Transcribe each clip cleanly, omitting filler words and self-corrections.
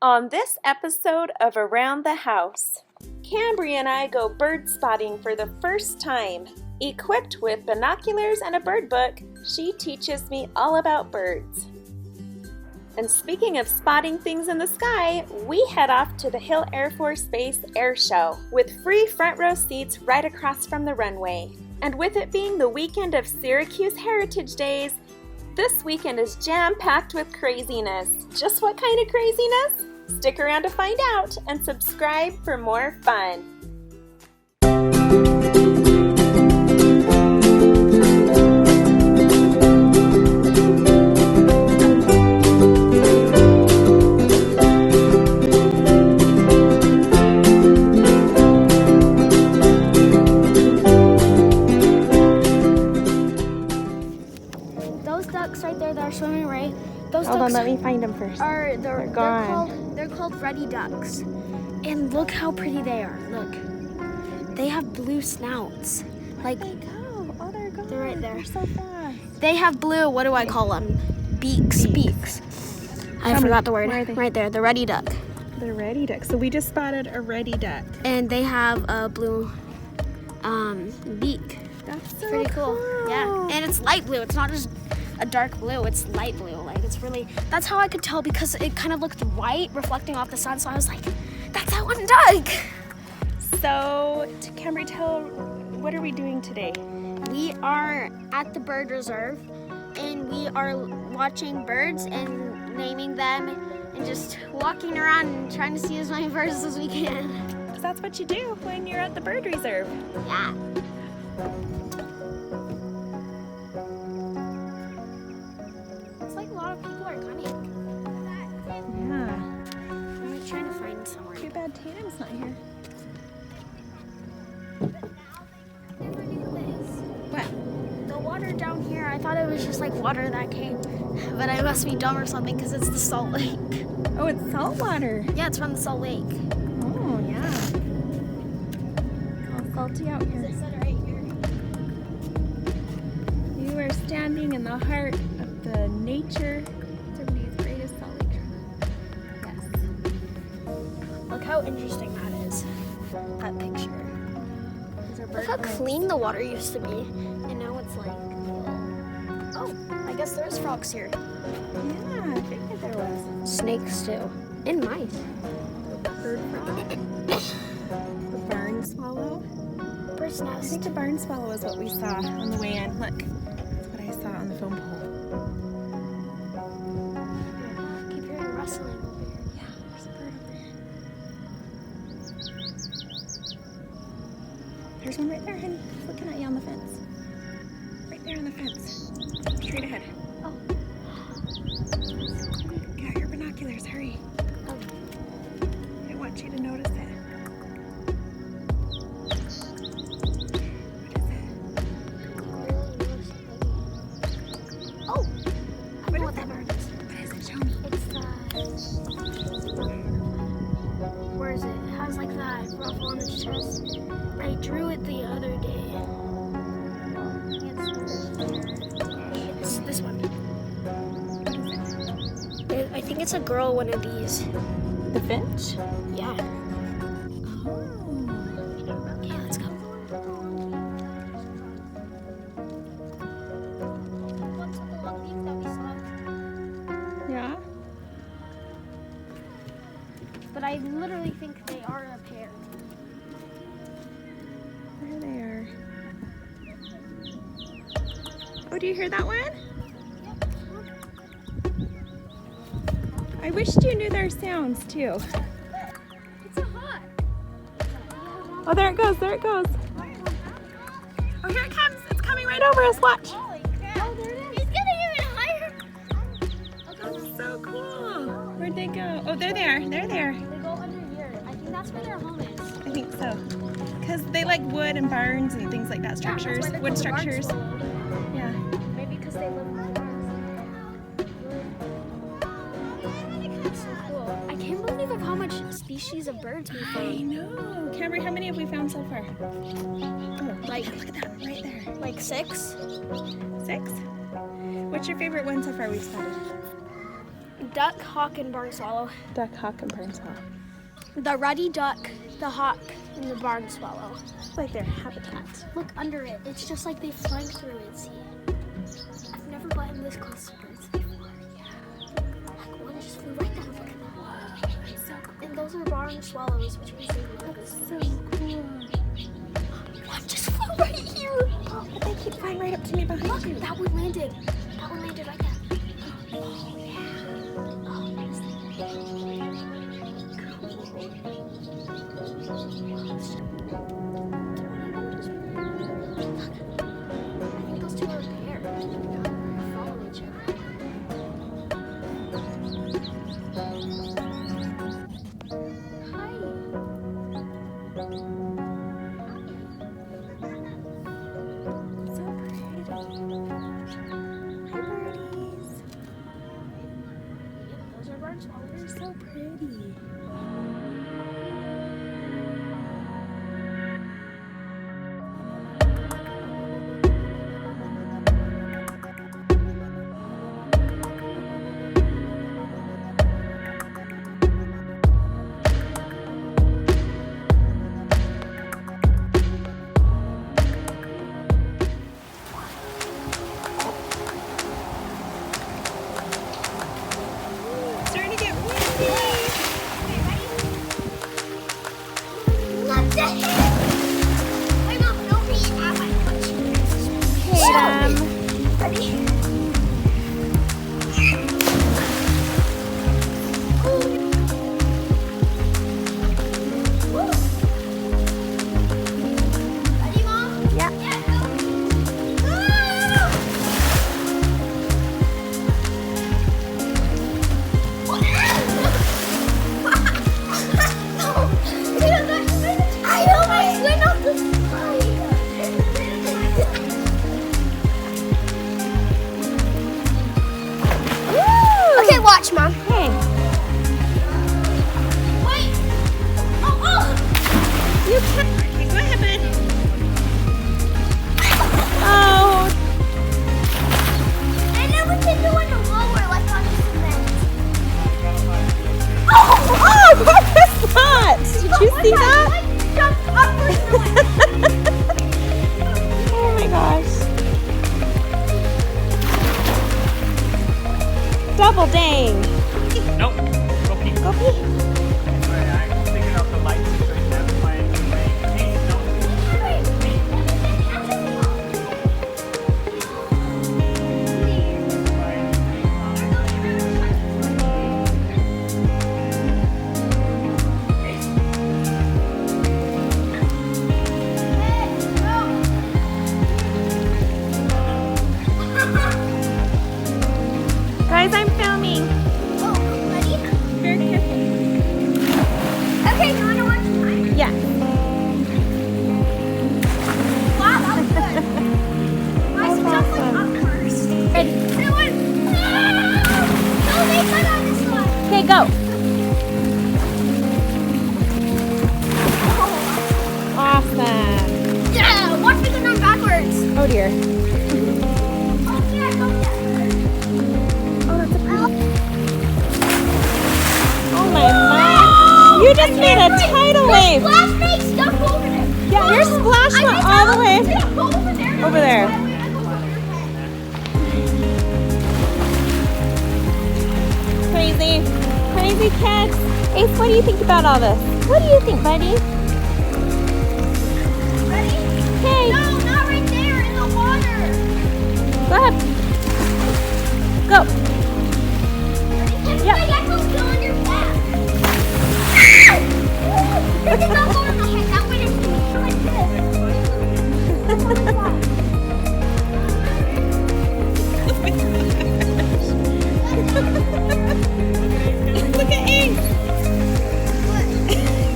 On this episode of Around the House, Cambry and I go bird spotting for the first time. Equipped with binoculars and a bird book, she teaches me all about birds. And speaking of spotting things in the sky, we head off to the Hill Air Force Base Air Show with free front row seats right across from the runway. And with it being the weekend of Syracuse Heritage Days, this weekend is jam-packed with craziness. Just what kind of craziness? Stick around to find out and subscribe for more fun. Those ducks right there that are swimming, right? Those Hold ducks on, let me find them first. they're gone. They're called ruddy ducks. And look how pretty they are. Look. They have blue snouts. Like Where'd they go? Oh, they're gone. They're right there. They're so fast. they have blue, what do I call them? Beaks. I forgot the word. Where are they? Right there, the ruddy duck. The reddy duck. So we just spotted a reddy duck. And they have a blue beak. That's so Pretty cool. Yeah. And it's light blue. It's not just a dark blue, it's light blue. Like it's really, that's how I could tell because it kind of looked white reflecting off the sun. So I was like, that's that one duck. So, Cambry, what are we doing today? We are at the bird reserve and we are watching birds and naming them and just walking around and trying to see as many birds as we can. Because that's what you do when you're at the bird reserve. Yeah. Looks like a lot of people are coming. Yeah. I'm trying to find somewhere. Too bad Tatum's not here. Never knew this. What? The water down here, I thought it was just like water that came, but I must be dumb or something because it's the Salt Lake. Oh, it's salt water. Yeah, it's from the Salt Lake. Oh, yeah. All salty out here. It said right here. You are standing in the heart of the nature, Germany's greatest salt lake. Yes. Look how interesting that is. That picture. These are Look bird how nests. clean the water used to be, and now it's like. Oh, I guess there's frogs here. Yeah, I figured there was. Snakes too, and mice. Bird frog. The barn swallow. Bird's I nest. think the barn swallow is what we saw on the way in. Look, that's what I saw on the phone pole. Keep hearing rustling over here. Yeah, there's a bird over here. There's one right there, honey. It's looking at you on the fence. Right there on the fence. Straight ahead. Oh. Get out your binoculars, hurry. Oh. I want you to notice it. What is it? Oh, I know what that bird is. What is it? Show me. It's where is it? It has like that ruffle on its chest. I drew it the other day. It's this one. I think it's a girl one of these. The finch? Yeah. Oh. Okay, let's go. What's the long leaf that we saw? Yeah? But I literally think they are a pair. There they are. Oh, do you hear that one? I wished you knew their sounds too. It's so hot. Oh, there it goes, there it goes. Oh, here it comes. It's coming right over us. Watch. Holy crap. Oh, there it is. He's getting even higher. That's so cool. Where'd they go? Oh, there they are. There they are. They go under here. I think that's where their home is. I think so. Because they like wood and barns and things like that. Structures, wood structures. Yeah. Maybe because they live in the barns. So cool. I can't believe of how much species of birds we I found. know. Cambry, how many have we found so far? Oh, Like, look at that right there. like 6? 6? What's your favorite one so far we've spotted? duck, hawk, and barn swallow. Duck, hawk, and barn swallow. The ruddy duck, the hawk, and the barn swallow. It's like their habitat. Look under it. It's just like they fly through it. See? I've never gotten this close to birds before. Like one just flew right down. Look at that. So, and those are barn swallows, which means they love us. So cool. One just flew right here. Oh, but they keep flying right up to me behind Look, you. that one landed. That one landed right there. Oh, yeah. Oh, I think those two are a pair. Follow each other. Hi. So pretty. Hi, birdies. Those are barn swallows. They're so pretty. Starting to get windy. What the heck? Wait, Mom, don't be at my foot. Tatum. Ready? Ready, Mom? Yeah. Yeah, go. I almost went off the slide. Okay, watch, Mom. Hey. Wait. Oh. You can. Okay, go ahead, bud. Oh. I never did do it lower like on the cement. Oh, what was that? Did you see that? I jumped upwards. Oh my gosh. Double dang. Nope. Go pee. Go pee. Sorry, I'm thinking of the light situation. That's why I'm saying, hey, no. Guys, I'm filming. Oh, ready? Very careful. Okay, you want to watch mine? Yeah. Wow, that was good. I should jump like up first. Ready. Everyone. No, they cut on this one. Okay, go. Awesome. Yeah, watch me go down backwards. Oh dear. Oh, yeah, go there. Oh my my. You just made a tidal wave. Splash made stuff over there. Yeah, your splash went all the way Go over there. over there. Crazy. Crazy kids. Ace, what do you think about all this? What do you think, buddy? Ready? Okay, No, not right there in the water. go ahead. Go. Ready? Yep. I got those still on your back. This is not going in my head. That way it's like Look at Ace.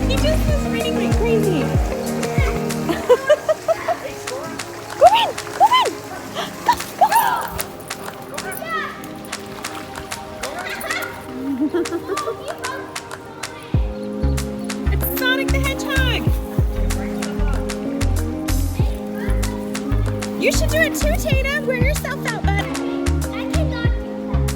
He just was running like crazy. Go in! Go in! It's Sonic the Hedgehog. You should do it too, Tatum. Wear yourself out, bud. I cannot do that.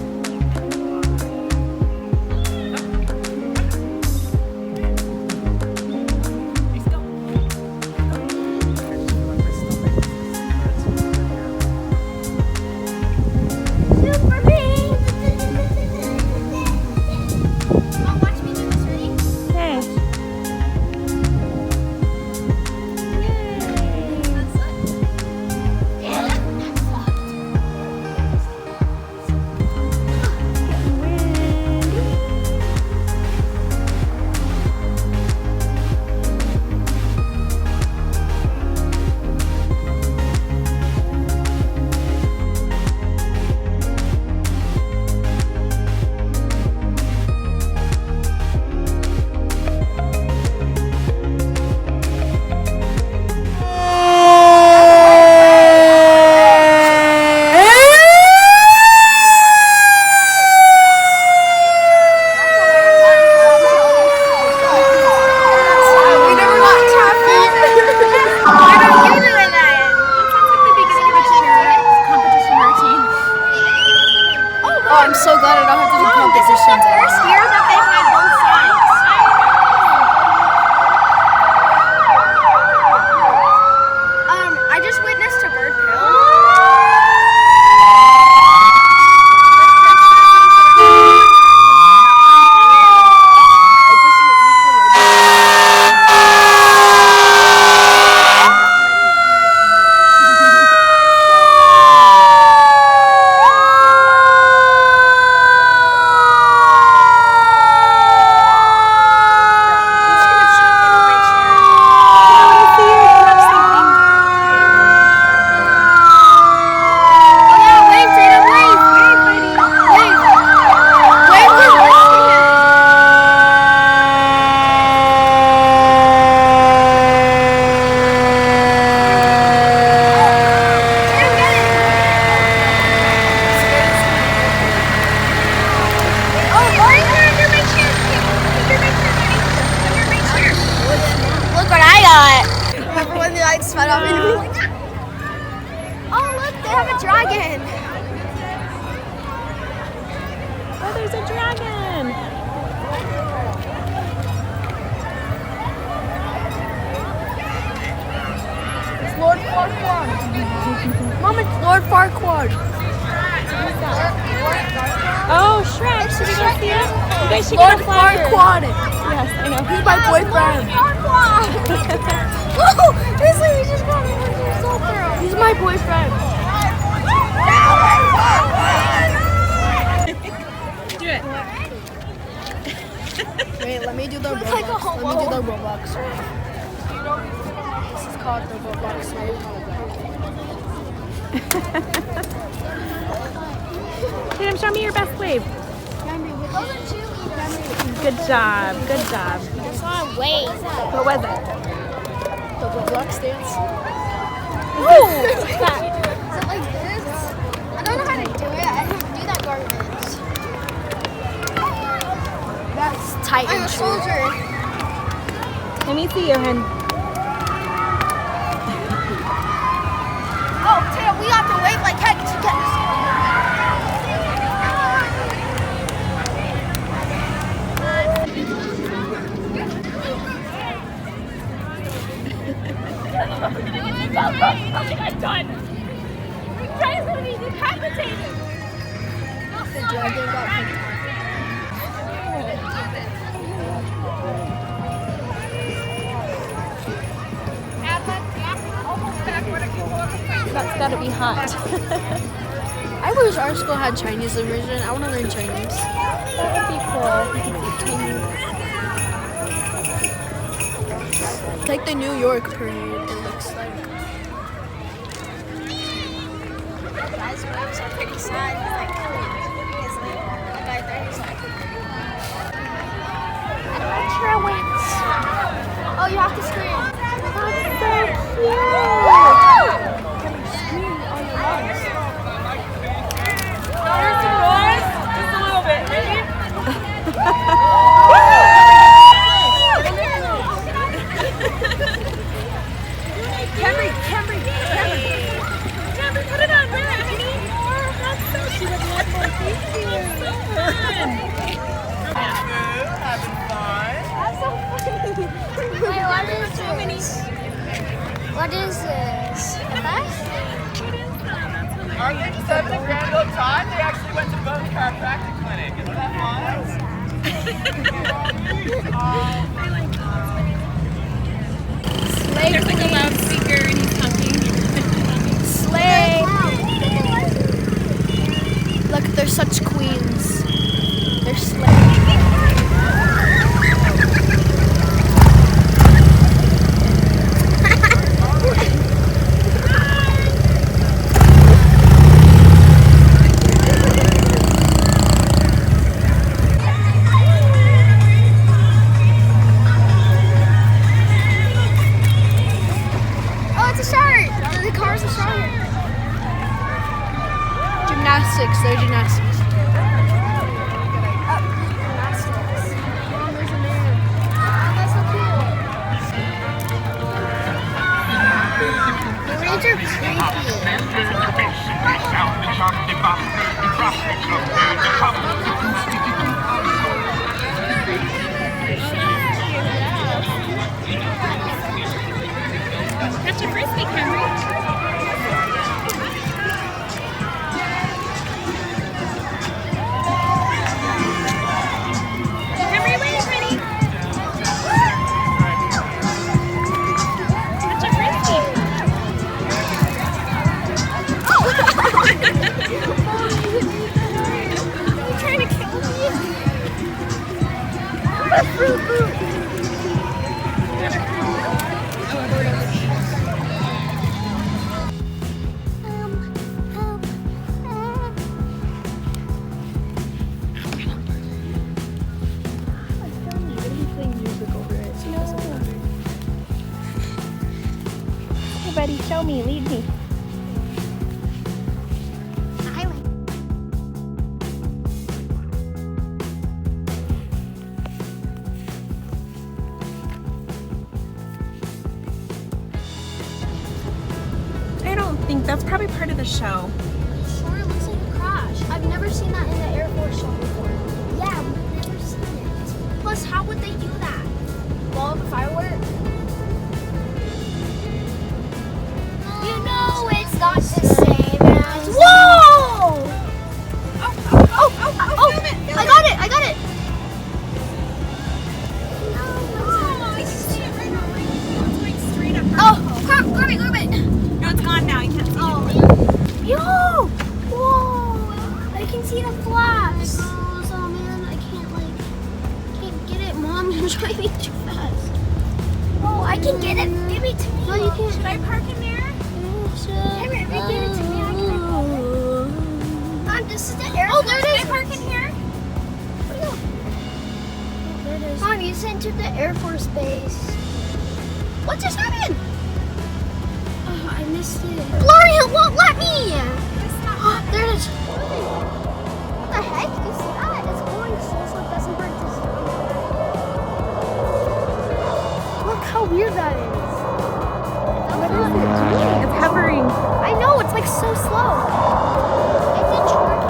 up and be like, oh look, they have a dragon. Oh, there's a dragon. It's Lord Farquaad. Mom, it's Lord Farquaad. Oh, Shrek. Should we go see him? You guys should Lord get a flyer. Farquaad. Yes, I know. He's my boyfriend. Oh, this lady just got me with your soul girl. He's my boyfriend. Do it. Wait, let me do the Roblox. Like let me do the Roblox. This is called the Roblox. Tatum, show me your best wave. Good job. Good job. That's not a wave. What was it? The Roblox dance. Ooh! Is it like this? I don't know how to do it. I don't do that garbage. That's tight and true. I'm a soldier. Let me see you, hun. Oh, Tatum, we have to wave like heck to get this. I'm done. Brian's gonna be decapitated. The dragon got That's gotta be hot. I wish our school had Chinese immersion. I want to learn Chinese. That would be cool. You can speak Chinese. It's like the New York parade, it looks like. Guys' waves are pretty sad. He's like, a guy there, he's like, Adventure wins. Oh, you have to scream. That's so cute. Scream on your lungs. Here's some noise. Just a little bit. Ready? Camry, put it on. Where? I need more. That's so cute. Thank you. So fun. Having fun. That's so funny. Wait, what is So many. What is this? Aren't they just having a grand old time? They actually went to Bones Chiropractic Clinic. Isn't that fun? There's like a loudspeaker and he's talking. Slay. Look, they're such queens. They're slay. Oh, it's a shark. The car's a shark. Gymnastics. They're gymnastics. Gymnastics. Mom, there's a man. That's so cool. The reeds are Catch a frisbee, Camry. Camry, wait, honey. Catch a frisbee. You're trying to kill me. Fruit. Hey, buddy, show me, lead me. think that's probably part of the show. Sure, it looks like a crash. I've never seen that in the Air Force show before. Yeah, we've never seen it. Plus, how would they do that? Blow up a firework? You know it's not the same as... Whoa! Oh, I got it, I got it! Oh, grab it! No, it's gone now. You can't see it. Yo! Whoa! I can see the flash. Oh man, I can't get it, Mom. You're driving too fast. Oh, I can get it. Give it to me. No, you can't. Should I park in there? Give it to me. I can. Mom, this is the air. Oh, there it is. Should I park in here? Where'd it go? Oh, there it is. Mom, you sent to the Air Force Base. What just happened? Oh, I missed it. Gloria, it won't let me! There it is. What the heck? You see that? It's going so it doesn't break this. Look how weird that is. What is it doing? It's hovering. I know, it's like so slow. It's in charge.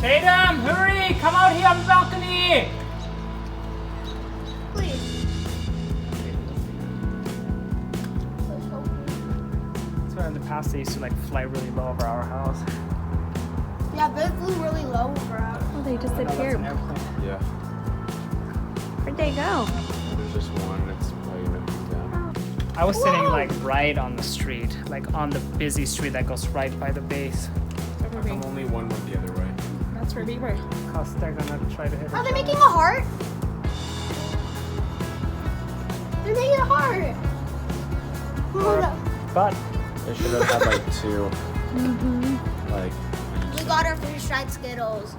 Tatum, hurry! Come out here on the balcony! Please. That's why in the past they used to like fly really low over our house. Yeah, they flew really low over us. Oh, they just disappeared. Yeah, Where'd they go? there's just one that's probably gonna come down. I was sitting like right on the street, like on the busy street that goes right by the base. I'm only one went the other way. That's where we were. Cause they're gonna try to hit Are us. they making a heart? They're making a heart. But They should have had like two. We got our free fried Skittles.